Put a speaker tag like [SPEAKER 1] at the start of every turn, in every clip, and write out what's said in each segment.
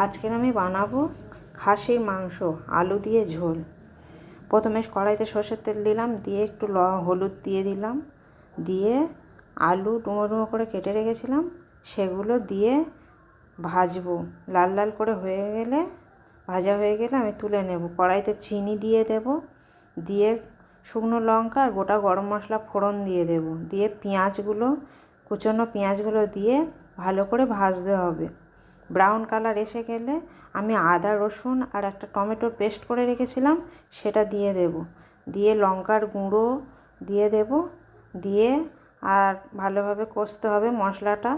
[SPEAKER 1] আজকের আমি বানাবো খাসির মাংস আলু দিয়ে ঝোল। প্রথমে কড়াইতে সর্ষের তেল দিলাম, দিয়ে একটু হলুদ দিয়ে দিলাম, দিয়ে আলু ডুমো ডুমো করে কেটে রেখেছিলাম সেগুলো দিয়ে ভাজবো। লাল লাল করে হয়ে গেলে, ভাজা হয়ে গেলে আমি তুলে নেব। কড়াইতে চিনি দিয়ে দেব, দিয়ে শুকনো লঙ্কা আর গোটা গরম মশলা ফোড়ন দিয়ে দেব, দিয়ে কুচনো পেঁয়াজগুলো দিয়ে ভালো করে ভাজতে হবে। ব্রাউন কালার এসে গেলে আমি আদা রসুন আর একটা টমেটোর পেস্ট করে রেখেছিলাম সেটা দিয়ে দেব, দিয়ে লঙ্কার গুঁড়ো দিয়ে দেব, দিয়ে আর ভালোভাবে কষতে হবে। মশলাটা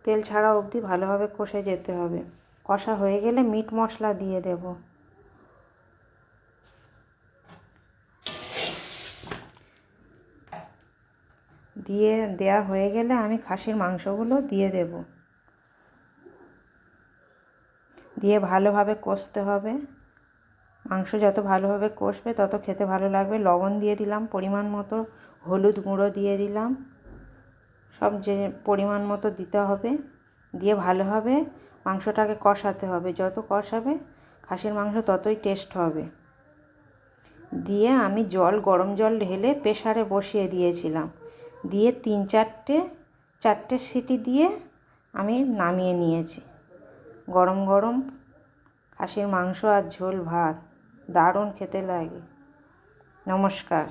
[SPEAKER 1] তেল ছাড়া অবধি ভালোভাবে কষে যেতে হবে। কষা হয়ে গেলে মিট মশলা দিয়ে দেব, দেয়া হয়ে গেলে আমি খাসির মাংসগুলো দিয়ে দেব, দিয়ে ভালোভাবে কষতে হবে। মাংস যত ভালোভাবে কষবে তত খেতে ভালো লাগবে। লবণ দিয়ে দিলাম পরিমাণ মতো, হলুদ গুঁড়ো দিয়ে দিলাম, সব যে পরিমাণ মতো দিতে হবে। দিয়ে ভালোভাবে মাংসটাকে কষাতে হবে। যত কষাবে খাসির মাংস ততই টেস্ট হবে। দিয়ে আমি গরম জল ঢেলে প্রেসারে বসিয়ে দিয়েছিলাম, দিয়ে চারটে সিটি দিয়ে আমি নামিয়ে নিয়েছি। গরম গরম খাসির মাংস আর ঝোল ভাত দারুণ খেতে লাগে। নমস্কার।